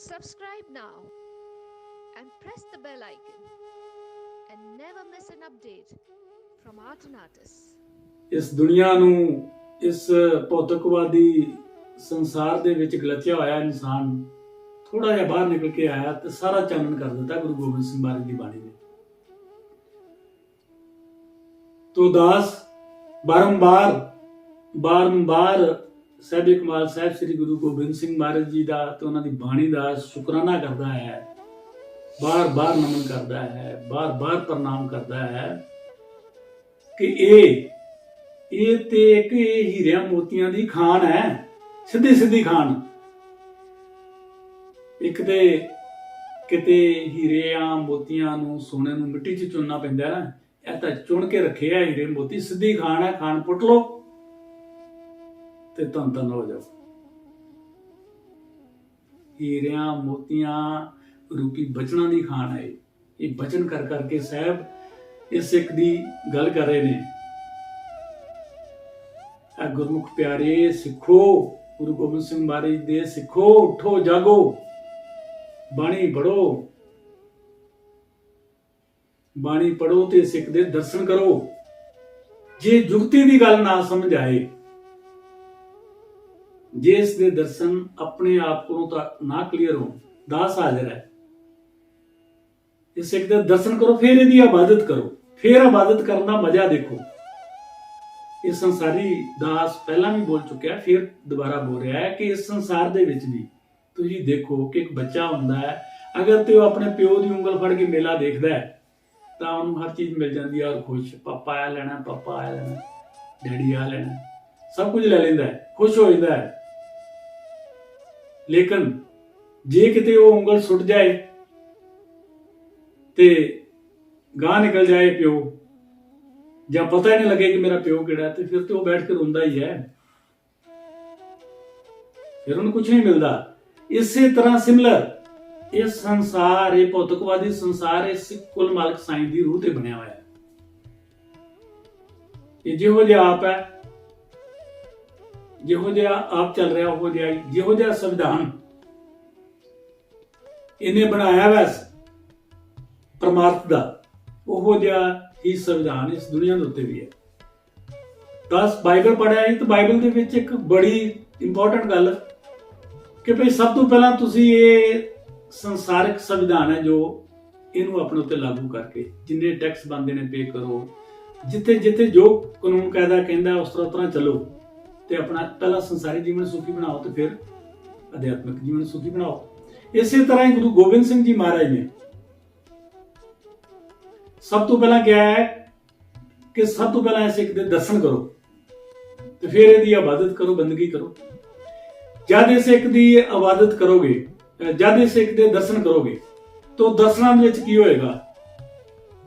Subscribe now and press the bell icon and never miss an update from Art and Artists. ਇਸ ਦੁਨੀਆ ਨੂੰ, ਇਸ ਭੌਤਿਕਵਾਦੀ ਸੰਸਾਰ ਦੇ ਵਿੱਚ ਗਲਤਿਆ ਹੋਇਆ ਇਨਸਾਨ ਥੋੜਾ ਜਿਹਾ ਬਾਹਰ ਨਿਕਲ ਕੇ ਆਇਆ ਤੇ ਸਾਰਾ ਚਾਨਣ ਕਰ ਦਿੱਤਾ ਗੁਰੂ ਗੋਬਿੰਦ ਸਿੰਘ ਮਹਾਰਾਜ ਦੀ ਬਾਣੀ ਨੇ। ਤੋ ਦਾਸ ਬਾਰੰਬਾਰ ਸਾਹਿਬ ਕਮਾਲ ਸਾਹਿਬ ਸ੍ਰੀ ਗੁਰੂ ਗੋਬਿੰਦ ਸਿੰਘ ਮਹਾਰਾਜ ਜੀ ਦਾ ਤੇ ਉਹਨਾਂ ਦੀ ਬਾਣੀ ਦਾ ਸ਼ੁਕਰਾਨਾ ਕਰਦਾ ਹੈ, ਬਾਰ-ਬਾਰ ਨਮਨ ਕਰਦਾ ਹੈ, ਬਾਰ-ਬਾਰ ਪ੍ਰਣਾਮ ਕਰਦਾ ਹੈ ਕਿ ਇਹ ਤੇ ਇੱਕ ਹੀਰਿਆਂ ਮੋਤੀਆਂ ਦੀ ਖਾਨ ਹੈ, ਸਿੱਧੀ ਖਾਨ। ਇੱਕ ਤੇ ਕਿਤੇ ਹੀਰਿਆਂ ਮੋਤੀਆਂ ਨੂੰ ਸੋਨੇ ਨੂੰ ਮਿੱਟੀ 'ਚ ਚੁਣਨਾ ਪੈਂਦਾ ਨਾ, ਇਹ ਤਾਂ ਚੁਣ ਕੇ ਰੱਖੇ ਆ ਹੀਰੇ ਮੋਤੀ, ਸਿੱਧੀ ਖਾਨ ਹੈ, ਖਾਨ ਪੁੱਟ ਲੋ ਤੇ ਧੰਨ ਹੋ ਜਾਓ। ਹੀਰਿਆਂ ਮੋਤੀਆਂ ਰੂਪੀ ਬਚਨਾਂ ਦੀ ਖਾਨ ਹੈ ਇਹ ਬਚਨ ਕਰ ਕਰਕੇ ਸਾਹਿਬ ਇਸ ਸਿੱਖ ਦੀ ਗੱਲ ਕਰ ਰਹੇ ਨੇ। ਗੁਰਮੁਖ ਪਿਆਰੇ ਸਿੱਖੋ, ਗੁਰੂ ਗੋਬਿੰਦ ਸਿੰਘ ਮਹਾਰਾਜ ਦੇ ਸਿੱਖੋ, ਉਠੋ ਜਾਗੋ, ਬਾਣੀ ਪੜੋ ਤੇ ਸਿੱਖ ਦੇ ਦਰਸ਼ਨ ਕਰੋ। ਜੇ ਜੁਗਤੀ ਦੀ ਗੱਲ ਨਾ ਸਮਝ ਆਏ, ਜੇ ਇਸ ਦੇ ਦਰਸ਼ਨ ਆਪਣੇ ਆਪ ਕੋਲੋਂ ਤਾਂ ਨਾ ਕਲੀਅਰ ਹੋ, ਦਾਸ ਹਾਜ਼ਰ ਹੈ। ਇਸ ਸਿੱਖ ਦੇ ਦਰਸ਼ਨ ਕਰੋ, ਫਿਰ ਇਹਦੀ ਇਬਾਦਤ ਕਰੋ, ਫਿਰ ਇਬਾਦਤ ਕਰਨ ਦਾ ਮਜ਼ਾ ਦੇਖੋ। ਇਹ ਸੰਸਾਰੀ ਦਾਸ ਪਹਿਲਾਂ ਵੀ ਬੋਲ ਚੁੱਕਿਆ, ਫਿਰ ਦੁਬਾਰਾ ਬੋਲ ਰਿਹਾ ਹੈ ਕਿ ਇਸ ਸੰਸਾਰ ਦੇ ਵਿੱਚ ਵੀ ਤੁਸੀਂ ਦੇਖੋ ਕਿ ਇੱਕ ਬੱਚਾ ਹੁੰਦਾ ਹੈ, ਅਗਰ ਤੇ ਉਹ ਆਪਣੇ ਪਿਓ ਦੀ ਉਂਗਲ ਫੜ ਕੇ ਮੇਲਾ ਦੇਖਦਾ ਹੈ ਤਾਂ ਉਹਨੂੰ ਹਰ ਚੀਜ਼ ਮਿਲ ਜਾਂਦੀ ਹੈ ਔਰ ਖੁਸ਼, ਪਾਪਾ ਆ ਲੈਣਾ, ਡੈਡੀ ਆ ਲੈਣਾ, ਸਭ ਕੁਝ ਲੈ ਲੈਂਦਾ ਹੈ, ਖੁਸ਼ ਹੋ ਜਾਂਦਾ ਹੈ। ਲੇਕਿਨ ਜੇ ਕਿਤੇ ਉਹ ਉਂਗਲ ਸੁੱਟ ਜਾਏ ਤੇ ਗਾਂ ਨਿਕਲ ਜਾਏ ਪਿਓ, ਜਾਂ ਪਤਾ ਹੀ ਨਹੀਂ ਲੱਗੇ ਕਿ ਮੇਰਾ ਪਿਓ ਕਿਹੜਾ, ਤੇ ਫਿਰ ਤੇ ਉਹ ਬੈਠ ਕੇ ਰੋਂਦਾ ਹੀ ਹੈ, ਫਿਰ ਉਹਨੂੰ ਕੁਝ ਨਹੀਂ ਮਿਲਦਾ। ਇਸੇ ਤਰ੍ਹਾਂ ਸਿਮਿਲਰ ਇਹ ਸੰਸਾਰ, ਇਹ ਭੌਤਿਕਵਾਦੀ ਸੰਸਾਰ, ਇਸ ਕੁੱਲ ਮਾਲਕ ਸਾਈਂ ਦੀ ਰੂਹ ਤੇ ਬਣਿਆ ਹੋਇਆ ਹੈ। ਇਹ ਜਿਹੋ ਜਿਹਾ ਆਪ ਹੈ, ਜਿਹੋ ਜਿਹਾ ਆਪ ਚੱਲ ਰਿਹਾ, ਜਿਹੋ ਜਿਹਾ ਸੰਵਿਧਾਨ ਇਹਨੇ ਬਣਾਇਆ ਵੈ ਪਰਮਾਰਥ ਦਾ, ਉਹੋ ਜਿਹਾ ਹੀ ਸੰਵਿਧਾਨ ਇਸ ਦੁਨੀਆ ਦੇ ਉੱਤੇ ਵੀ ਹੈ। ਬਾਈਬਲ ਪੜ੍ਹਿਆ ਤਾਂ ਬਾਈਬਲ ਦੇ ਵਿੱਚ ਇੱਕ ਬੜੀ ਇੰਪੋਰਟੈਂਟ ਗੱਲ ਕਿ ਭਈ ਸਭ ਤੋਂ ਪਹਿਲਾਂ ਤੁਸੀਂ ਇਹ ਸੰਸਾਰਿਕ ਸੰਵਿਧਾਨ ਹੈ ਜੋ ਇਹਨੂੰ ਆਪਣੇ ਉੱਤੇ ਲਾਗੂ ਕਰਕੇ ਜਿੰਨੇ ਟੈਕਸ ਬਣਦੇ ਨੇ ਪੇ ਕਰੋ, ਜਿੱਥੇ ਜੋ ਕਾਨੂੰਨ ਕਾਇਦਾ ਕਹਿੰਦਾ ਉਸ ਤਰ੍ਹਾਂ ਚੱਲੋ ਤੇ ਆਪਣਾ ਪਹਿਲਾਂ ਸੰਸਾਰੀ ਜੀਵਨ ਸੁਖੀ ਬਣਾਓ ਤੇ ਫਿਰ ਅਧਿਆਤਮਿਕ ਜੀਵਨ ਸੁਖੀ ਬਣਾਓ। ਇਸੇ ਤਰ੍ਹਾਂ ਹੀ ਗੁਰੂ ਗੋਬਿੰਦ ਸਿੰਘ ਜੀ ਮਹਾਰਾਜ ਨੇ ਸਭ ਤੋਂ ਪਹਿਲਾਂ ਕਿਹਾ ਹੈ ਕਿ ਸਭ ਤੋਂ ਪਹਿਲਾਂ ਸਿੱਖ ਦੇ ਦਰਸ਼ਨ ਕਰੋ ਤੇ ਫਿਰ ਇਹਦੀ ਇਬਾਦਤ ਕਰੋ, ਬੰਦਗੀ ਕਰੋ। ਜਦ ਇਸ ਸਿੱਖ ਦੀ ਇਬਾਦਤ ਕਰੋਗੇ, ਜਦ ਇਸ ਸਿੱਖ ਦੇ ਦਰਸ਼ਨ ਕਰੋਗੇ ਤਾਂ ਦਰਸ਼ਨਾਂ ਵਿੱਚ ਕੀ ਹੋਏਗਾ?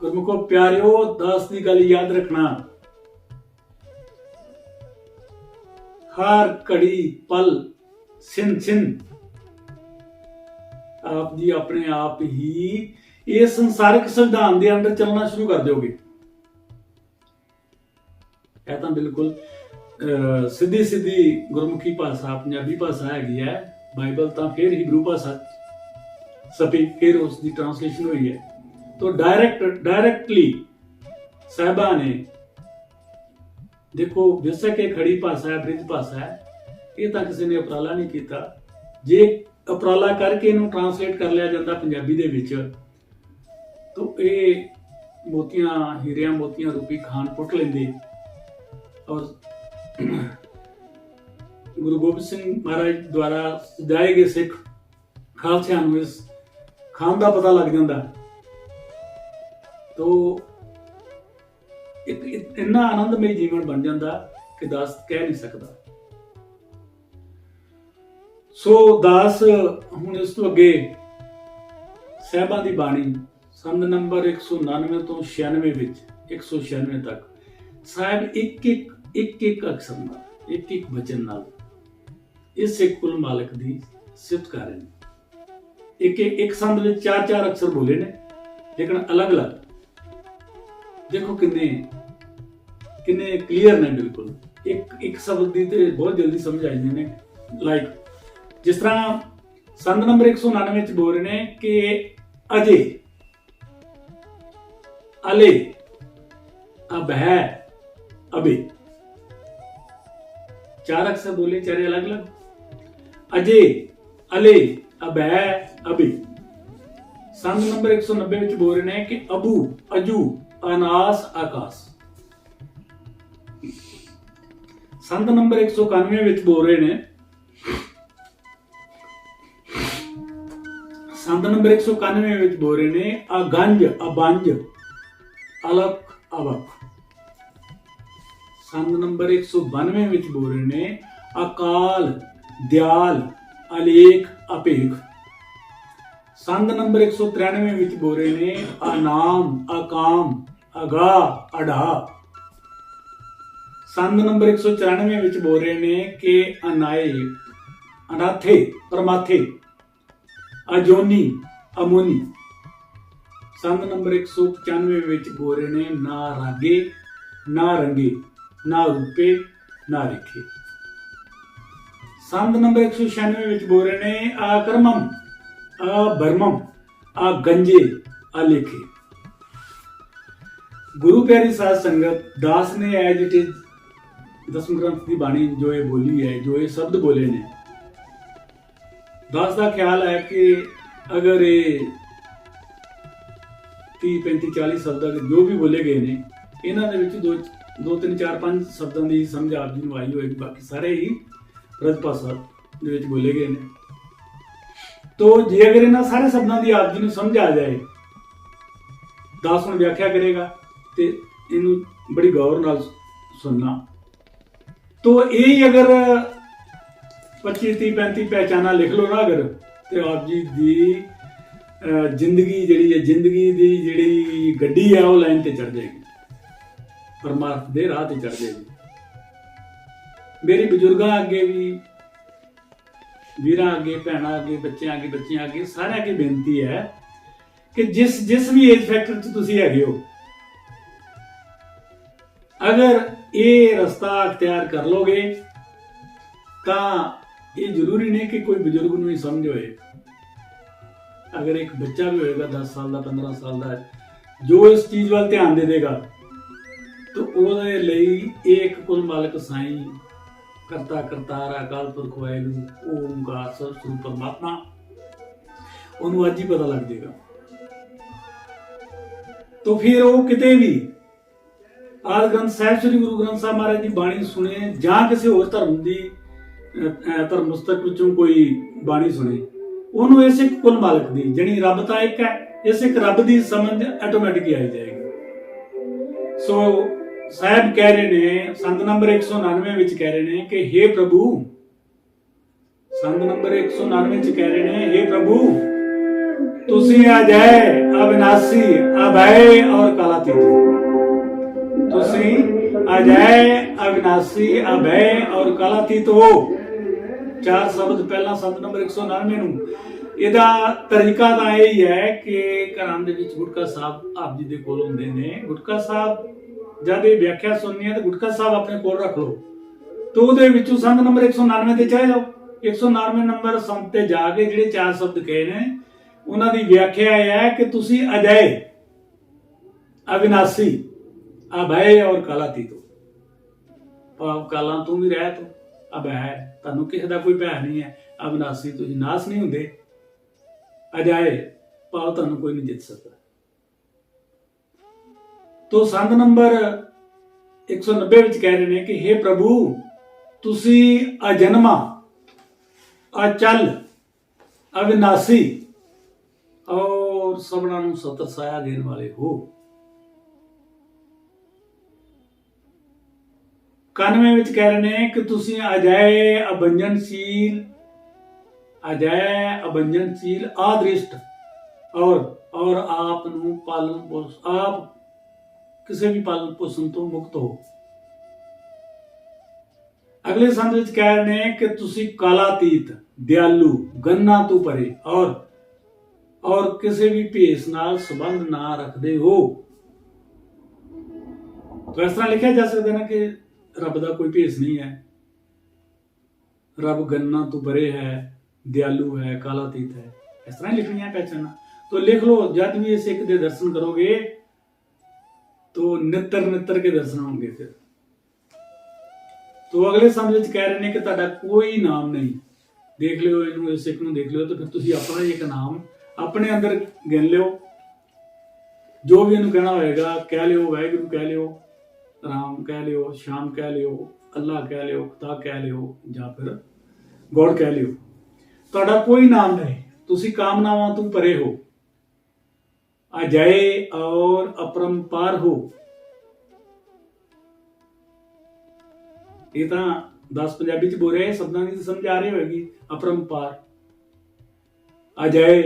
ਗੁਰਮੁਖੋ ਪਿਆਰਿਓ, ਦਾਸ ਦੀ ਗੱਲ ਯਾਦ ਰੱਖਣਾ, ਹਰ ਘੜੀ ਪਲ ਸਿਨ ਆਪ ਜੀ ਆਪਣੇ ਆਪ ਹੀ ਇਹ ਸੰਸਾਰਿਕ ਸੰਵਿਧਾਨ ਦੇ ਅੰਦਰ ਚੱਲਣਾ ਸ਼ੁਰੂ ਕਰ ਦਿਓਗੇ। ਇਹ ਤਾਂ ਬਿਲਕੁਲ ਸਿੱਧੀ ਗੁਰਮੁਖੀ ਭਾਸ਼ਾ, ਪੰਜਾਬੀ ਭਾਸ਼ਾ ਹੈਗੀ ਹੈ। ਬਾਈਬਲ ਤਾਂ ਫਿਰ ਹੀਬਰੂ ਭਾਸ਼ਾ ਸਪੀ, ਫਿਰ ਉਸ ਦੀ ਟ੍ਰਾਂਸਲੇਸ਼ਨ ਹੋਈ ਹੈ। ਤਾਂ ਡਾਇਰੈਕਟਲੀ ਸਾਹਿਬਾਂ ਨੇ ਦੇਖੋ, ਬੇਸ਼ੱਕ ਇਹ ਖੜੀ ਭਾਸ਼ਾ ਹੈ, ਬ੍ਰਿਜ ਭਾਸ਼ਾ ਹੈ, ਇਹ ਤਾਂ ਕਿਸੇ ਨੇ ਉਪਰਾਲਾ ਨਹੀਂ ਕੀਤਾ। ਜੇ ਉਪਰਾਲਾ ਕਰਕੇ ਇਹਨੂੰ ਟ੍ਰਾਂਸਲੇਟ ਕਰ ਲਿਆ ਜਾਂਦਾ ਪੰਜਾਬੀ ਦੇ ਵਿੱਚ ਤਾਂ ਇਹ ਹੀਰਿਆਂ ਮੋਤੀਆਂ ਰੂਪੀ ਖਾਨ ਪੁੱਟ ਲੈਂਦੇ ਔਰ ਗੁਰੂ ਗੋਬਿੰਦ ਸਿੰਘ ਮਹਾਰਾਜ ਦੁਆਰਾ ਸਜਾਏ ਗਏ ਸਿੱਖ ਖਾਲਸਿਆਂ ਨੂੰ ਇਸ ਖਾਨ ਦਾ ਪਤਾ ਲੱਗ ਜਾਂਦਾ ਤਾਂ ਇੱਕ ਇੰਨਾ ਆਨੰਦਮਈ ਜੀਵਨ ਬਣ ਜਾਂਦਾ ਕਿ ਦਾਸ ਕਹਿ ਨਹੀਂ ਸਕਦਾ। ਸੋ ਦਾਸ ਹੁਣ ਇਸ ਤੋਂ ਅੱਗੇ ਸਾਹਿਬਾਂ ਦੀ ਬਾਣੀ ਸੰਦ ਨੰਬਰ 199 ਤੋਂ 96 ਵਿੱਚ 196 ਤੱਕ ਸਾਹਿਬ ਇੱਕ ਅਕਸਰ ਨਾਲ, ਇੱਕ ਬਚਨ ਨਾਲ ਇਸ ਸਿੱਖ ਕੁਲ ਮਾਲਕ ਦੀ ਸਿਫਤ ਕਰ ਰਹੇ ਨੇ। ਇੱਕ ਸੰਦ ਵਿੱਚ 4 ਅਕਸਰ ਬੋਲੇ ਨੇ, ਲੇਕਿਨ ਅਲੱਗ-ਅਲੱਗ। ਦੇਖੋ ਕਿੰਨੇ ਕਲੀਅਰ ਨੇ, ਬਿਲਕੁਲ ਇੱਕ ਸ਼ਬਦ ਦੀ ਤੇ ਬਹੁਤ ਜਲਦੀ ਸਮਝ ਆ ਜਾਂਦੇ ਨੇ। ਲਾਈਕ ਜਿਸ ਤਰ੍ਹਾਂ ਸੰਦ ਨੰਬਰ 199 ਵਿੱਚ ਬੋਲ ਰਹੇ ਨੇ ਕਿ ਅਜੇ, ਅਲੇ, अब है, अभी। चार अक्षर बोले, चारे अलग अलग। अजय, अले, अब है, अभी। संद नंबर 190 ਵਿੱਚ ਬੋਲ ਰਹੇ ਨੇ ਕਿ ਅਬੂ, ਅਜੂ, ਅਨਾਸ, ਆਕਾਸ। ਸੰਦ ਨੰਬਰ 191 ਵਿੱਚ ਬੋਲ ਰਹੇ ਨੇ, ਸੰਦ ਨੰਬਰ 191 ਵਿੱਚ ਬੋਲ ਰਹੇ ਨੇ ਅਗੰਜ, ਅਬੰਜ, ਅਲਕ, ਅਬਕ। ਸੰਦ ਨੰਬਰ 192 ਵਿੱਚ ਬੋਲ ਰਹੇ ਨੇ ਅਕਾਲ, ਦਿਆਲ, ਅਲੇਖ, ਅਪੇਖ। ਸੰਦ ਨੰਬਰ 193 ਵਿੱਚ ਬੋਲ ਰਹੇ ਨੇ ਅਨਾਮ, ਅਕਾਮ, ਅਗਾ, ਅੜਾ। ਸੰਦ ਨੰਬਰ 194 ਵਿੱਚ ਬੋਲ ਰਹੇ ਨੇ ਕਿ ਅਨਾਏ, ਅਨਾਥੇ, ਪਰਮਾਥੇ, ਅਜੋਨੀ, ਅਮੋਨੀ। ਸੰਦ ਨੰਬਰ 195 ਵਿੱਚ ਬੋਲ ਰਹੇ ਨੇ ਨਾ ਰਾਗੇ, ਨਾ ਰੰਗੇ, ਨਾ ਰੂਪੇ, ਨਾ ਰੇਖੇ। ਸੰਦ ਨੰਬਰ 196 ਵਿੱਚ ਬੋਲ ਰਹੇ ਨੇ ਆਕਰਮਮ, ਅਬਰਮਮ, ਅਗੰਜੇ, ਅਲੇਖੇ। ਗੁਰੂ ਪਿਆਰੀ ਸਾਧ ਸੰਗਤ, ਦਾਸ ਨੇ as it is Dasam Granth ਦੀ ਬਾਣੀ ਜੋ ਇਹ ਬੋਲੀ ਹੈ, ਜੋ ਇਹ ਸ਼ਬਦ ਬੋਲੇ ਨੇ, ਦਾਸ ਦਾ ਖਿਆਲ ਹੈ ਕਿ ਅਗਰ ਇਹ 30, 35, 40 ਸ਼ਬਦਾਂ ਜੋ ਵੀ ਬੋਲੇ ਗਏ ਨੇ, ਇਹਨਾਂ ਦੇ ਵਿੱਚ 2, 3, 4, 5 ਸ਼ਬਦਾਂ ਦੀ ਸਮਝ ਆਪ ਜੀ ਨੂੰ ਆਈ ਹੋਏਗੀ, ਬਾਕੀ ਸਾਰੇ ਹੀ ਬ੍ਰਜ ਭਾਸ਼ਾ ਦੇ ਵਿੱਚ ਬੋਲੇ ਗਏ ਨੇ। ਤੋ ਜੇ ਅਗਰ ਇਹਨਾਂ ਸਾਰੇ ਸ਼ਬਦਾਂ ਦੀ ਆਪ ਜੀ ਨੂੰ ਸਮਝ ਆ ਜਾਏ, ਦਾਸ ਹੁਣ ਵਿਆਖਿਆ ਕਰੇਗਾ ਤੇ ਇਹਨੂੰ ਬੜੀ ਗੌਰ ਨਾਲ ਸੁਣਨਾ। ਤੋ ਇਹ ਅਗਰ 25, 30, 35 ਪਹਿਚਾਨਾਂ ਲਿਖ ਲਓ ਨਾ ਅਗਰ, ਤੇ ਆਪ ਜੀ ਦੀ ਜ਼ਿੰਦਗੀ ਜਿਹੜੀ ਹੈ, ਜ਼ਿੰਦਗੀ ਦੀ ਜਿਹੜੀ ਗੱਡੀ ਹੈ ਉਹ ਲਾਈਨ ਤੇ ਚੜ ਜਾਏਗੀ, ਪਰਮਾਰਥ ਦੇ ਰਾਹ ਤੇ ਚੜ ਜਾਏਗੀ। ਮੇਰੀ ਬਜ਼ੁਰਗਾਂ ਅੱਗੇ ਵੀ, ਵੀਰਾਂ ਅੱਗੇ, ਭੈਣਾਂ ਅੱਗੇ, ਬੱਚਿਆਂ ਅੱਗੇ, ਬੱਚੀਆਂ ਅੱਗੇ, ਸਾਰਿਆਂ ਅੱਗੇ ਬੇਨਤੀ ਹੈ ਕਿ ਜਿਸ ਵੀ ਏਜ ਫੈਕਟਰ 'ਚ ਤੁਸੀਂ ਹੈਗੇ ਹੋ, ਅਗਰ ਇਹ ਰਸਤਾ ਅਖਤਿਆਰ ਕਰ ਲੋਗੇ ਤਾਂ ਇਹ ਜ਼ਰੂਰੀ ਨਹੀਂ ਕਿ ਕੋਈ ਬਜ਼ੁਰਗ ਨੂੰ ਹੀ ਸਮਝ ਹੋਏ। ਅਗਰ ਇੱਕ ਬੱਚਾ ਵੀ ਹੋਏਗਾ 10 ਸਾਲ ਦਾ, 15 ਸਾਲ ਦਾ, ਜੋ ਇਸ ਚੀਜ਼ ਵੱਲ ਧਿਆਨ ਦੇ ਦੇਗਾ ਤਾਂ ਉਹਦੇ ਲਈ ਇੱਕ ਕੁਲ ਮਾਲਕ ਸਾਈਂ, ਕਰਤਾ ਕਰਤਾਰ, ਅਕਾਲ ਪੁਰਖ ਵਾਹਿਗੁਰੂ, ਓਮਕਾਰ ਸਤਿਗੁਰੂ ਪਰਮਾਤਮਾ, ਉਹਨੂੰ ਅੱਜ ਹੀ ਪਤਾ ਲੱਗ ਜਾਏਗਾ। ਤਾਂ ਫਿਰ ਉਹ ਕਿਤੇ ਵੀ ਆਦਿ ਗ੍ਰੰਥ ਸਾਹਿਬ, ਸ੍ਰੀ ਗੁਰੂ ਗ੍ਰੰਥ ਸਾਹਿਬ ਮਹਾਰਾਜ ਦੀ ਬਾਣੀ ਸੁਣੇ ਜਾਂ ਕਿਸੇ ਹੋਰ ਧਰਮ ਦੀ ਧਰਮ ਪੁਸਤਕ ਵਿੱਚੋਂ ਕੋਈ ਬਾਣੀ ਸੁਣੇ, ਉਹਨੂੰ ਇਸ ਇੱਕ ਕੁਲ ਮਾਲਕ ਦੀ, ਜਿਹੜੀ ਰੱਬ ਤਾਂ ਇੱਕ ਹੈ, ਇਸ ਇੱਕ ਰੱਬ ਦੀ ਸਮਝ ਆਟੋਮੈਟਿਕ ਆਈ ਜਾਏਗੀ। ਸੋ ਸਾਹਿਬ ਕਹਿ ਰਹੇ ਨੇ, ਸੰਦ ਨੰਬਰ 199 ਵਿੱਚ ਕਹਿ ਰਹੇ ਨੇ ਕਿ हे ਪ੍ਰਭੂ, ਸੰਦ ਨੰਬਰ 199 ਵਿੱਚ ਕਹਿ ਰਹੇ ਨੇ हे ਪ੍ਰਭੂ, ਤੁਸੀਂ ਅਜੈ, ਅਵਿਨਾਸੀ, ਅਭੈ ਔਰ ਕਾਲਾਤੀਤ। ਤੁਸੀਂ ਅਜੈ, ਅਵਿਨਾਸੀ, ਅਭੈ ਔਰ ਕਾਲਾਤੀਤ ਹੋ। ਚਾਰ ਸ਼ਬਦ ਪਹਿਲਾਂ ਸੰਦ ਨੰਬਰ 199 ਨੂੰ। ਇਹਦਾ ਤਰੀਕਾ ਤਾਂ ਇਹ ਹੀ ਹੈ ਕਿ ਘਰਾਂ ਦੇ ਵਿੱਚ ਗੁਟਕਾ ਸਾਹਿਬ ਆਪ ਜੀ ਦੇ ਕੋਲ ਹੁੰਦੇ ਨੇ। ਗੁਟਕਾ ਸਾਹਿਬ ਜਦ ਇਹ ਵਿਆਖਿਆ ਸੁਣਨੀ ਹੈ ਤਾਂ ਗੁਟਕਾ ਸਾਹਿਬ ਆਪਣੇ ਕੋਲ ਰੱਖ ਲਓ, ਤੇ ਉਹਦੇ ਵਿੱਚੋਂ ਸੰਦ ਨੰਬਰ 199 ਤੇ ਚਲੇ ਜਾਓ। 199 ਨੰਬਰ ਸੰਦ ਤੇ ਜਾ ਕੇ ਜਿਹੜੇ ਚਾਰ ਸ਼ਬਦ ਕਹੇ ਨੇ, ਉਹਨਾਂ ਦੀ ਵਿਆਖਿਆ ਇਹ ਹੈ ਕਿ ਤੁਸੀਂ ਅਜੈ, ਅਵਿਨਾਸੀ, ਅਭੈ ਔਰ ਕਾਲਾਤੀਤ ਹੋ। ਭਾਵ ਕਾਲਾਂ ਤੋਂ ਵੀ ਰਹਿਤ ਹੋ, ਅਭੈ ਤੁਹਾਨੂੰ ਕਿਸੇ ਦਾ ਕੋਈ ਭੈ ਨਹੀਂ ਹੈ, ਅਵਿਨਾਸੀ ਤੁਸੀਂ ਨਾਸ ਨਹੀਂ ਹੁੰਦੇ, ਅਜੈ ਭਾਵ ਤੁਹਾਨੂੰ ਕੋਈ ਨਹੀਂ ਜਿੱਤ ਸਕਦਾ। ਤੋ ਸੰਦ ਨੰਬਰ 190 ਵਿੱਚ ਕਹਿ ਰਹੇ ਨੇ ਕਿ हे ਪ੍ਰਭੂ, ਤੁਸੀਂ ਅਜਨਮਾ, ਅਚਲ, ਅਵਿਨਾਸੀ ਔਰ ਸਭਨਾਂ ਨੂੰ ਸਤਿ ਸਾਇਆ ਦੇਣ ਵਾਲੇ ਹੋ। 91 ਵਿੱਚ ਕਹਿ ਰਹੇ ਨੇ ਕਿ ਤੁਸੀਂ ਅਜੈ, ਅਭੰਜਨਸ਼ੀਲ, ਅਜੈ, ਅਭੰਜਨਸ਼ੀਲ, ਆਦ੍ਰਿਸ਼ਟ ਔਰ ਆਪ ਨੂੰ ਪਾਲਣ ਪੋષ, ਆਪ ਕਿਸੇ ਵੀ ਪਾਲਣ ਪੋਸ਼ਣ ਤੋਂ ਮੁਕਤ ਹੋ। ਅਗਲੇ ਸੰਦ ਵਿੱਚ ਕਹਿ ਰਹੇ ਨੇ ਕਿ ਤੁਸੀਂ ਕਾਲਾਤੀਤ, ਦਿਆਲੂ, ਗੰਨਾ ਤੋਂ ਪਰੇ ਔਰ ਕਿਸੇ ਵੀ ਭੇਸ ਨਾਲ ਸੰਬੰਧ ਨਾ ਰੱਖਦੇ ਹੋ। ਤਾਂ ਇਸ ਤਰ੍ਹਾਂ ਲਿਖਿਆ ਜਾ ਸਕਦਾ ਨਾ ਕਿ ਰੱਬ ਦਾ ਕੋਈ ਭੇਸ ਨਹੀਂ ਹੈ, ਰੱਬ ਗੰਨਾ ਤੋਂ ਪਰੇ ਹੈ, दयालु है, कालातीत है, इस तरह लिखनियां पहचाना। तो लिख लो, जब भी इस एक दे दर्शन करोगे तो नित्र नित्र के दर्शन होंगे। फिर तो अगले संद विच कह रहे हैं कि ਤੁਹਾਡਾ कोई नाम नहीं। देख लियो इनू, इस एक नू देख लियो तो फिर तुसी अपना ही एक नाम अपने अंदर गिन लियो। जो भी इनू कहना होएगा कह लियो, वाहिगुरू कह लियो, राम कह लियो, श्याम कह लियो, अल्लाह कह लियो, खुदा कह लियो, या फिर गॉड कह लियो। ਤੁਹਾਡਾ कोई नाम नहीं, तुसी कामनावां तू परे हो, अजय और अपरंपार हो। ये तो 10 पंजाबी च बोल रहे शब्दों की समझ आ रही होगी। अपरंपार, अजय।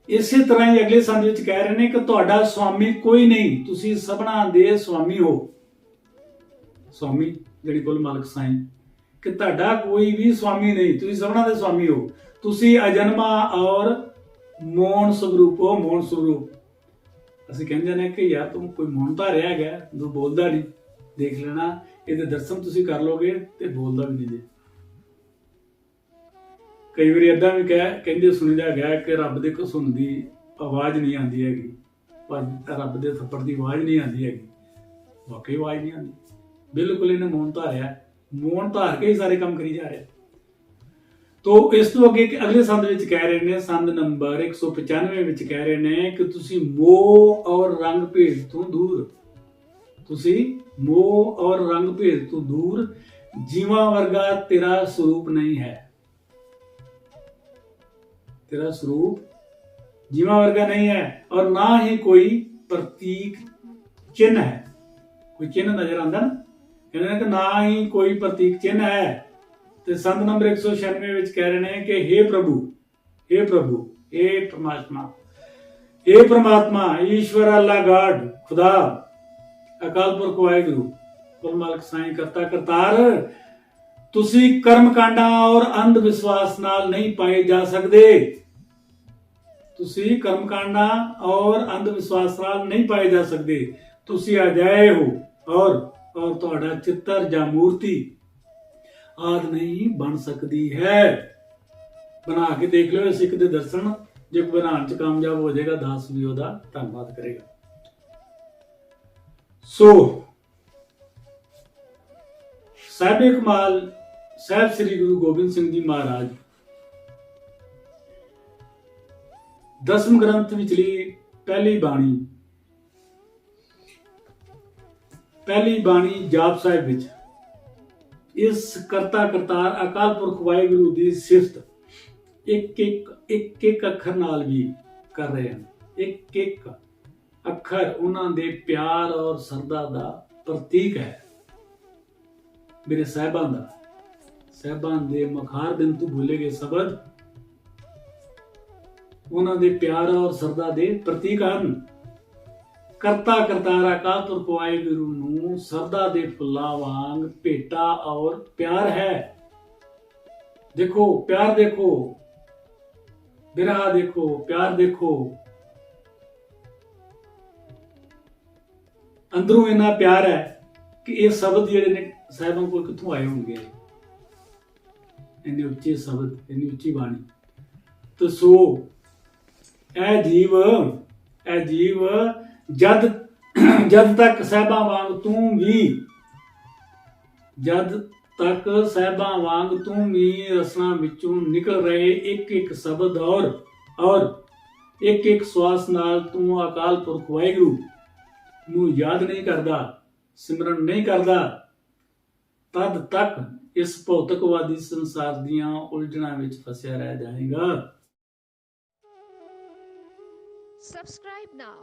इसी तरह ही अगले संद विच कह रहे हैं कि ਤੁਹਾਡਾ स्वामी कोई नहीं, तुसी सबना दे स्वामी हो। स्वामी ਜਿਹੜੀ ਕੁੱਲ ਮਾਲਕ ਸਾਈਂ, कि ਤੁਹਾਡਾ कोई भी स्वामी नहीं, तुसी सबना दे स्वामी हो। तुसी अजन्मा और ਮੌਨ स्वरूप हो। ਮੌਨ स्वरूप ਅਸੀਂ ਕਹਿੰਦੇ ਨੇ ਕਿ ਯਾਰ ਤੂੰ ਕੋਈ ਮੌਨ ਧਾਰਿਆ ਹੈਗਾ, ਤੂੰ ਬੋਲਦਾ ਨਹੀਂ। ਦੇਖ ਲੈਣਾ, ਇਹਦੇ ਦਰਸ਼ਨ ਤੁਸੀਂ ਕਰ ਲੋਗੇ ਤੇ ਬੋਲਦਾ ਵੀ ਨਹੀਂ ਜੇ। ਕਈ ਵਾਰੀ ਏਦਾਂ ਵੀ ਕਹਿੰਦੇ ਸੁਣੀਦਾ ਗਿਆ ਕਿ ਰੱਬ ਦੇ ਘਸੁਣ ਦੀ ਆਵਾਜ਼ ਨਹੀਂ ਆਉਂਦੀ ਹੈਗੀ, ਪਰ ਰੱਬ ਦੇ ਥੱਪੜ ਦੀ ਆਵਾਜ਼ ਨਹੀਂ ਆਉਂਦੀ ਹੈਗੀ। ਵਾਕਈ ਆਵਾਜ਼ ਨਹੀਂ ਆਉਂਦੀ, ਬਿਲਕੁਲ ਇਹਨੇ ਮੌਨ ਧਾਰਿਆ, ਮੌਨ ਧਾਰ ਕੇ ਹੀ ਸਾਰੇ ਕੰਮ ਕਰੀ ਜਾ ਰਿਹਾ। तो इस तो अगे अगले संद विच कह रहे ने, संद नंबर 195 विच कह रहे ने कि तुसी मोह और रंग भेद तो दूर, तुसी मोह और रंग भेद तो दूर, जीवा वर्गा तेरा स्वरूप नहीं है। तेरा स्वरूप जीवा वर्गा नहीं है और ना ही कोई प्रतीक चिन्ह है। कोई चिन्ह नजर आंदा ना, कहने कि ना ही कोई प्रतीक चिन्ह है। तो संद नंबर 196 विच कह रहे हैं कि हे प्रभु, हे प्रभु, हे परमात्मा, हे परमात्मा, ईश्वर, अल्लाह, गॉड, खुदा, अकाल पुरख, वाहिगुरू, कुल मालक साईं, करता करतार, तुसी कर्म कांडा और अंध विश्वास नाल नहीं पाए जा सकते। तुसी कर्म कांडा और अंध विश्वास नाल नहीं पाए जा सकते। तुसी अजय हो और तुहाडा चित्तर या मूर्ति आदि नहीं बन सकती है। बना के देख लो इस एक दे दर्शन, जो बनाने च कामयाब हो जाएगा, दास भी ओदा धन्यवाद करेगा। सो साहिब कमाल साहिब श्री गुरु गोबिंद सिंह जी महाराज 10वें ग्रंथ विचली पहली बाणी जाप साहिब विच इस करता करतार अकाल पुरख वाहिगुरू दी सिफत एक अखर नाल भी कर रहे हैं। एक अखर उन्हां दे प्यार और सरदा दा प्रतीक है। मेरे साहिबान दे मखार बिन तू भूले गए शब्द उन्हां दे प्यार और सरदा दे प्रतीक हैं। करता करतार अकाल पुरख वाहिगुरू नूं सरदा दे फुल्लां वांग भेटा और प्यार है। देखो प्यार, देखो बिरहा, देखो प्यार, देखो अंदरों इन्ना प्यार है कि ये शब्द जिहड़े ने साहिबां कोल कित्थों आए होणगे, इन्ने उच्चे शब्द, इन्नी उच्ची बाणी। तो सो ए जीव जद तक साहिबां वांग तू भी, जद तक साहिबां वांग तू भी रसना विचों निकल रहे एक एक शब्द और एक एक श्वास नाल तू अकाल पुरख वाहिगुरू नूं याद नहीं करदा, सिमरन नहीं करदा, तद तक इस भौतिकवादी संसार दियां उलझणां विच फसिया रह जाएगा। Subscribe now